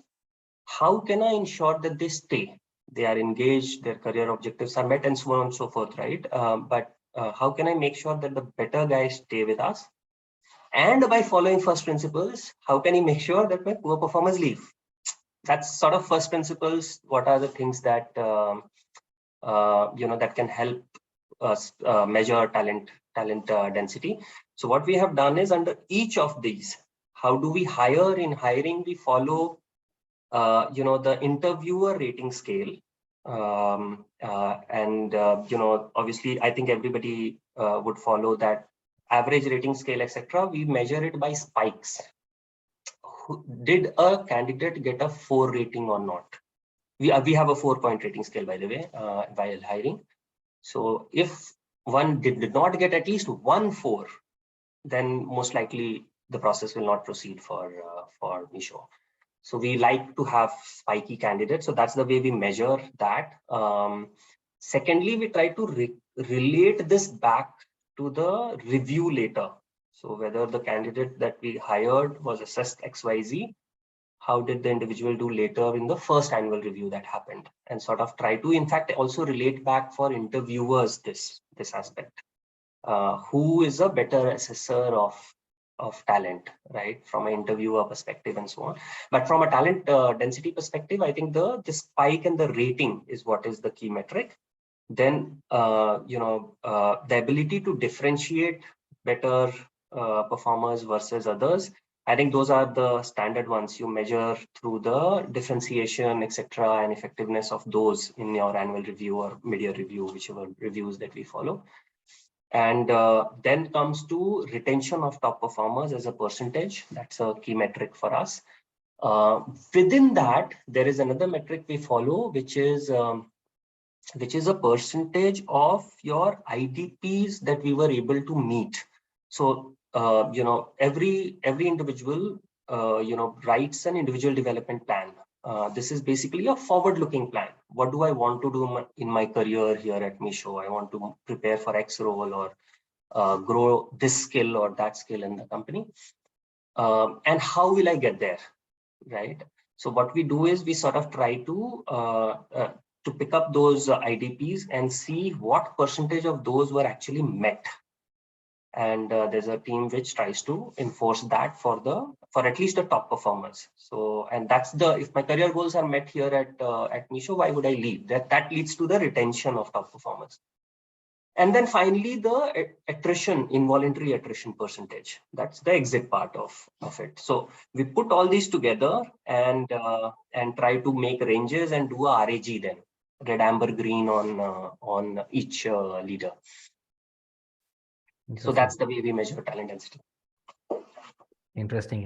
how can I ensure that they stay? They are engaged, their career objectives are met, and so on and so forth, right? How can I make sure that the better guys stay with us? And by following first principles, how can I make sure that my poor performers leave? That's sort of first principles. What are the things that that can help us measure talent density? So what we have done is, under each of these, how do we hire? In hiring, we follow the interviewer rating scale. Obviously, I think everybody would follow that average rating scale, etc. We measure it by spikes. Did a candidate get a 4 rating or not? We have a 4-point rating scale, by the way, while hiring. So if one did not get at least 1 4, then most likely the process will not proceed for Misho. So we like to have spiky candidates. So that's the way we measure that. Secondly, we try to relate this back to the review later. So whether the candidate that we hired was assessed XYZ, how did the individual do later in the first annual review that happened, and sort of try to, in fact, also relate back for interviewers this aspect. Who is a better assessor of talent, right, from an interviewer perspective and so on. But from a talent density perspective, I think the spike and the rating is what is the key metric. Then the ability to differentiate better performers versus others, I think those are the standard ones you measure through the differentiation, etc., and effectiveness of those in your annual review or mid-year review, whichever reviews that we follow. And then comes to retention of top performers as a percentage. That's a key metric for us. Within that, there is another metric we follow, which is a percentage of your IDPs that we were able to meet. So every individual writes an individual development plan. This is basically a forward-looking plan. What do I want to do in my career here at Misho? I want to prepare for X role, or grow this skill or that skill in the company. And how will I get there, right? So what we do is we sort of try to pick up those IDPs and see what percentage of those were actually met. And there's a team which tries to enforce that for at least the top performers. So, and that's if my career goals are met here at Misho, why would I leave? That leads to the retention of top performers. And then finally, the attrition, involuntary attrition percentage. That's the exit part of it. So we put all these together and try to make ranges and do a RAG then, red, amber, green on each leader. So that's the way we measure talent density. Interesting.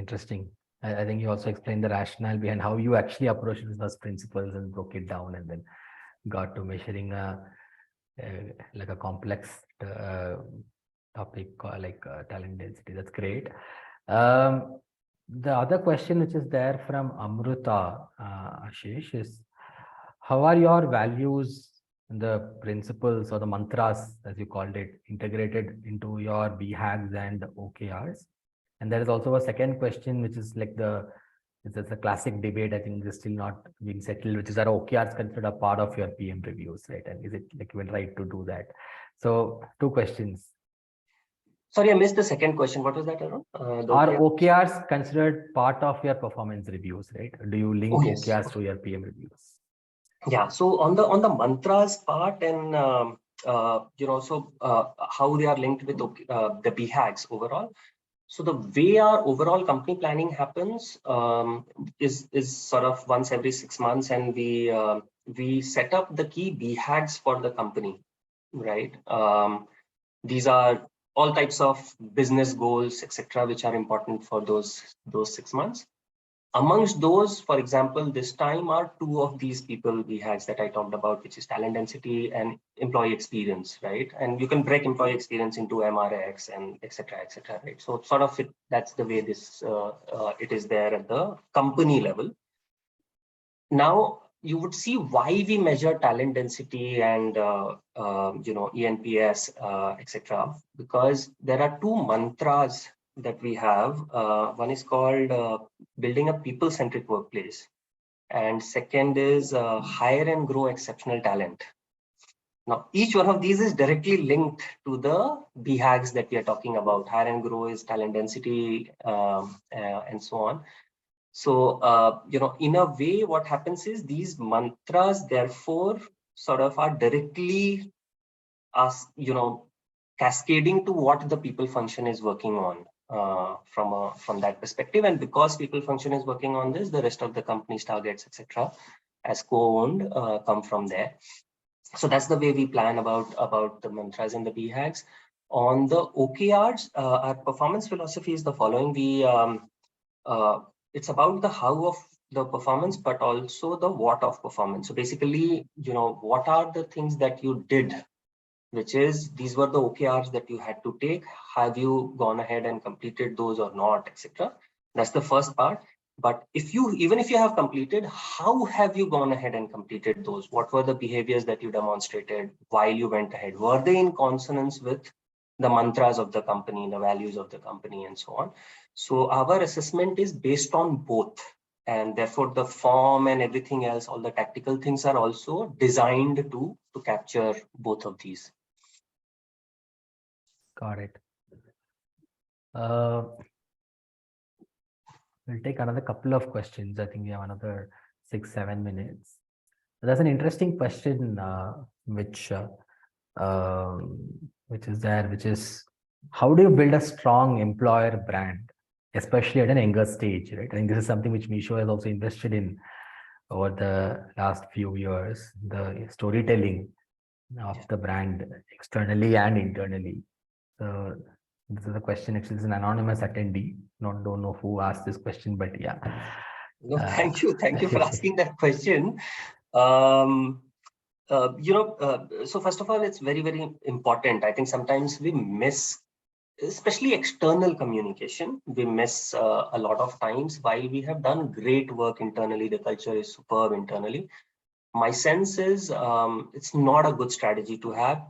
I think you also explained the rationale behind how you actually approached those principles and broke it down and then got to measuring like a complex topic like talent density. That's great. The other question which is there from Amruta, Ashish, is how are your values and the principles or the mantras, as you called it, integrated into your BHAGs and OKRs? And there is also a second question, which is like it's a classic debate. I think it's still not being settled, which is, are OKRs considered a part of your PM reviews, right? And is it like even right to do that? So 2 questions. Sorry, I missed the second question. What was that, Arun? Are OKRs considered part of your performance reviews, right? Do you link OKRs to your PM reviews? Yeah. So on the mantras part and how they are linked with the BHAGs overall. So the way our overall company planning happens is sort of once every 6 months, and we set up the key BHAGs for the company, right? These are all types of business goals, etc., which are important for those 6 months. Amongst those, for example, this time are 2 of these people BHAGs that I talked about, which is talent density and employee experience, right? And you can break employee experience into MRX and etc., right? So sort of that's the way this it is there at the company level. Now you would see why we measure talent density and ENPS, etc., because there are 2 mantras that we have. One is called building a people-centric workplace, and second is hire and grow exceptional talent. Now, each one of these is directly linked to the BHAGs that we are talking about. Hire and grow is talent density, and so on. So, in a way, what happens is these mantras, therefore, sort of are directly cascading to what the people function is working on from that perspective. And because people function is working on this, the rest of the company's targets, etc., as co-owned, come from there. So that's the way we plan about the mantras and the BHAGs. On the OKRs, our performance philosophy is the following. It's about the how of the performance, but also the what of performance. So basically, what are the things that you did, which is these were the OKRs that you had to take. Have you gone ahead and completed those or not, etc.? That's the first part. But even if you have completed, how have you gone ahead and completed those? What were the behaviors that you demonstrated while you went ahead? Were they in consonance with the mantras of the company, the values of the company, and so on? So our assessment is based on both. And therefore, the form and everything else, all the tactical things are also designed to capture both of these. Got it. We'll take another couple of questions. I think we have another 6-7 minutes. There's an interesting question which is there, which is how do you build a strong employer brand, especially at an younger stage, right? I think this is something which Misho has also invested in over the last few years, the storytelling of the brand externally and internally. So this is a question, actually, it's an anonymous attendee. Don't know who asked this question, but yeah. No, thank you for asking that question. So first of all, it's very, very important. I think sometimes we miss, especially external communication, we miss a lot of times. While we have done great work internally, the culture is superb internally. My sense is it's not a good strategy to have,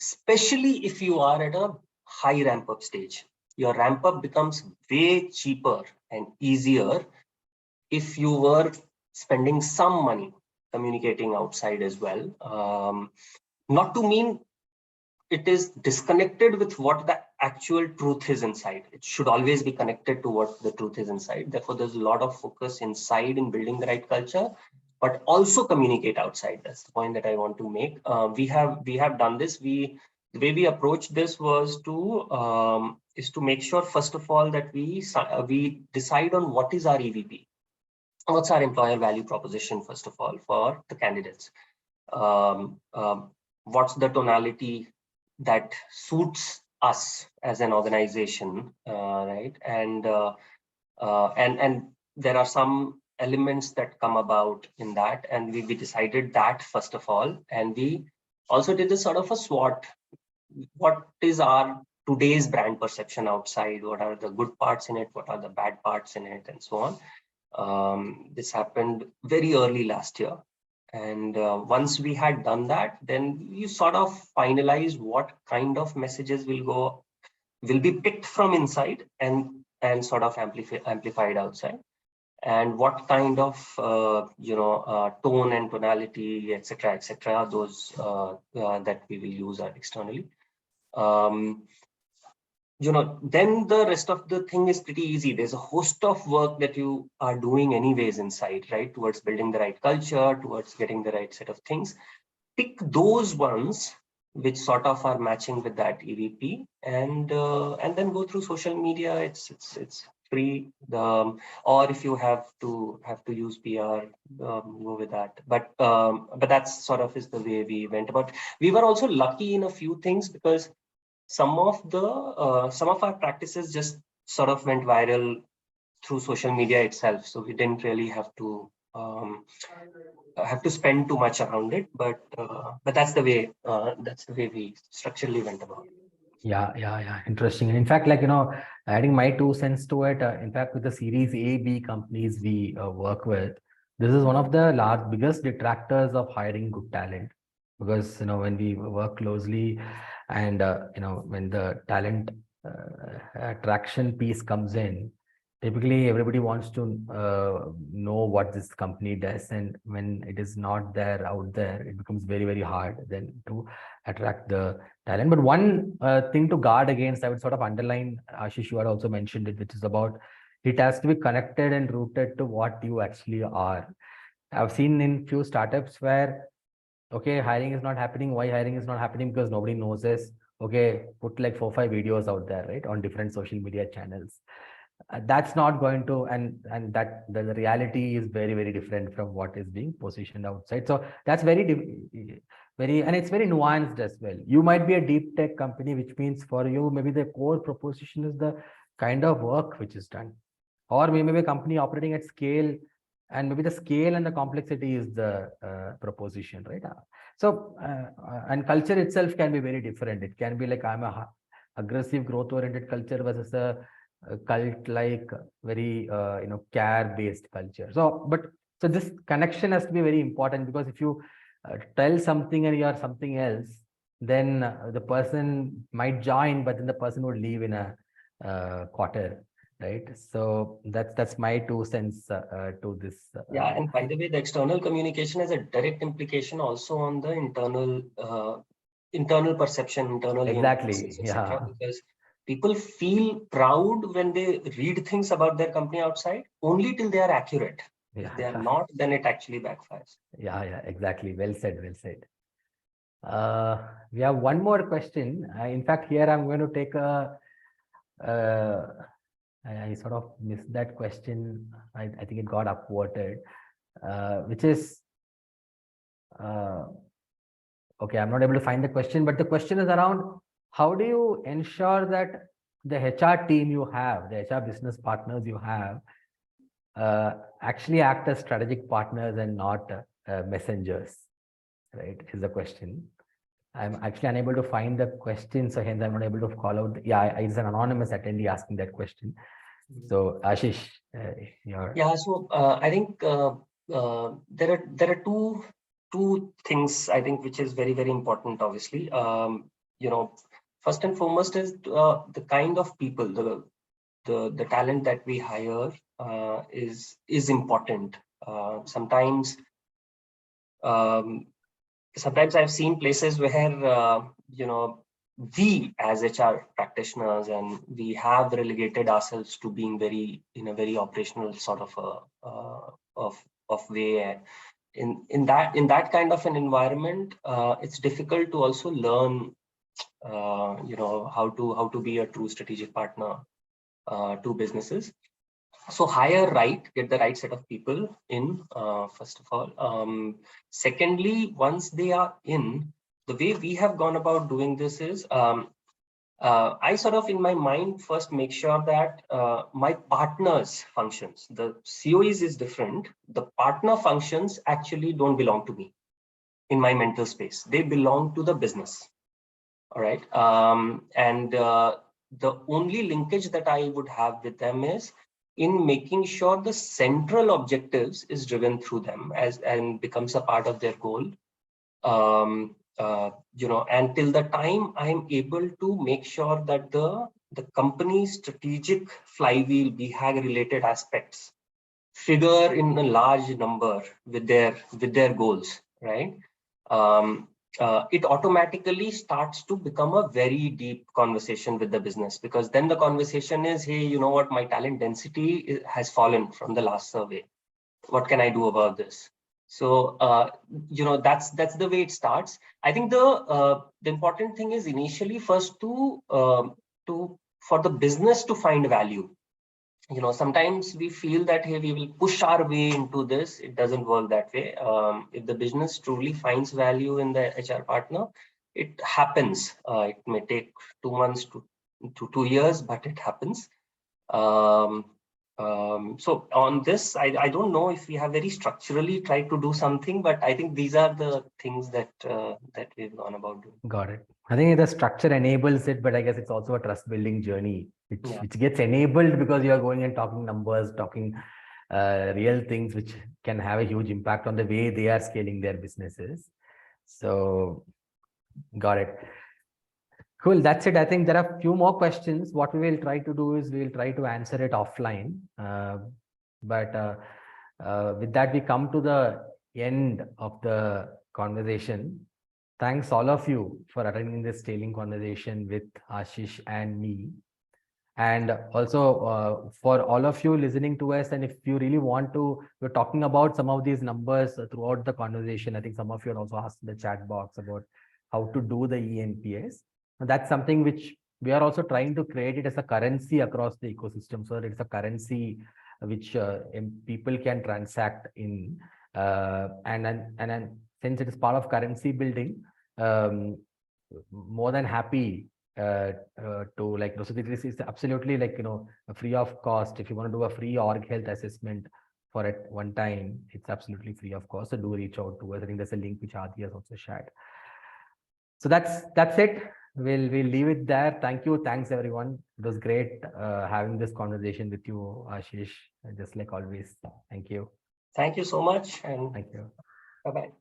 especially if you are at a high ramp up stage. Your ramp up becomes way cheaper and easier if you were spending some money communicating outside as well. Not to mean it is disconnected with what the actual truth is inside. It should always be connected to what the truth is inside. Therefore, there's a lot of focus inside in building the right culture, but also communicate outside. That's the point that I want to make. We have done this. We the way we approached this was to make sure, first of all, that we decide on what is our EVP, what's our employer value proposition, first of all, for the candidates. What's the tonality that suits us as an organization, right? And there are some elements that come about in that, and we decided that first of all, and we also did a sort of a SWOT. What is our today's brand perception outside? What are the good parts in it? What are the bad parts in it, and so on. This happened very early last year. And once we had done that, then you sort of finalize what kind of messages will be picked from inside and sort of amplified outside, and what kind of tone and tonality, etc., those that we will use externally. Then the rest of the thing is pretty easy. There's a host of work that you are doing anyways inside, right? Towards building the right culture, towards getting the right set of things. Pick those ones which sort of are matching with that EVP, and then go through social media. It's free. Or if you have to use PR, go with that. But that's sort of is the way we went about. We were also lucky in a few things, because some of our practices just sort of went viral through social media itself, so we didn't really have to spend too much around it. But that's the way we structurally went about it. Yeah. Interesting. And in fact, adding my 2 cents to it, in fact, with the Series A, B companies we work with, this is one of the biggest detractors of hiring good talent. Because, when we work closely and, when the talent attraction piece comes in, typically everybody wants to know what this company does. And when it is not there out there, it becomes very, very hard then to attract the talent. But one thing to guard against, I would sort of underline, Ashish, you had also mentioned it, which is about it has to be connected and rooted to what you actually are. I've seen in few startups where, okay, hiring is not happening. Why hiring is not happening? Because nobody knows this. Okay, put like 4-5 videos out there, right, on different social media channels. That's not going to, and that the reality is very, very different from what is being positioned outside. So that's very, and it's very nuanced as well. You might be a deep tech company, which means for you, maybe the core proposition is the kind of work which is done, or maybe a company operating at scale, and maybe the scale and the complexity is the proposition, right? So, and culture itself can be very different. It can be like, I'm a aggressive growth oriented culture versus a cult like very care based culture. So this connection has to be very important, because if you tell something and you are something else, then the person might join, but then the person would leave in a quarter, right? So that's my 2 cents to this. Yeah, and by the way, the external communication has a direct implication also on the internal perception, internal Exactly, emphasis, yeah. etc. Because people feel proud when they read things about their company outside, only till they are accurate. If they are not, then it actually backfires. Yeah, exactly. Well said. We have one more question. In fact, here I'm going to take I sort of missed that question. I think it got upvoted, which is, okay, I'm not able to find the question, but the question is around, how do you ensure that the HR team you have, the HR business partners you have, actually act as strategic partners and not messengers, right, is the question. I'm actually unable to find the question, so hence I'm not able to call out. It's an anonymous attendee asking that question. So Ashish, So I think there are two things, I think, which is very, very important. Obviously, first and foremost is the kind of people, the talent that we hire is important. Sometimes I've seen places where we as HR practitioners, and we have relegated ourselves to being in a very operational sort of way. In that kind of an environment, it's difficult to also learn how to be a true strategic partner to businesses. So hire right, get the right set of people in, first of all. Secondly, once they are in, the way we have gone about doing this is, I sort of in my mind first make sure that my partners functions, the COEs is different. The partner functions actually don't belong to me in my mental space. They belong to the business. All right. The only linkage that I would have with them is in making sure the central objectives is driven through them and becomes a part of their goal. Until the time I'm able to make sure that the company's strategic flywheel, BHAG related aspects figure in a large number with their goals, right? It automatically starts to become a very deep conversation with the business, because then the conversation is, hey, you know what, my talent density has fallen from the last survey. What can I do about this? So that's the way it starts. I think the important thing is initially first to for the business to find value. Sometimes we feel that, hey, we will push our way into this. It doesn't work that way. If the business truly finds value in the HR partner, it happens. It may take 2 months to 2 years, but it happens. So on this, I don't know if we have very structurally tried to do something, but I think these are the things that we've gone about doing. Got it. I think the structure enables it, but I guess it's also a trust building journey, which gets enabled because you are going and talking numbers, talking real things, which can have a huge impact on the way they are scaling their businesses. So, got it. Cool. That's it. I think there are a few more questions. What we will try to do is we will try to answer it offline. With that, we come to the end of the conversation. Thanks all of you for attending this scaling conversation with Ashish and me. And also for all of you listening to us, and if you really want to, we're talking about some of these numbers throughout the conversation. I think some of you are also asked in the chat box about how to do the ENPS. And that's something which we are also trying to create it as a currency across the ecosystem. So it's a currency which people can transact in. And then since it is part of currency building, more than happy to so this is absolutely free of cost. If you want to do a free org health assessment for it one time, it's absolutely free of cost. So do reach out to us. I think there's a link which Adi has also shared. So that's it. We'll leave it there. Thank you. Thanks everyone. It was great having this conversation with you, Ashish. Just like always. Thank you. Thank you so much. And thank you. Bye-bye.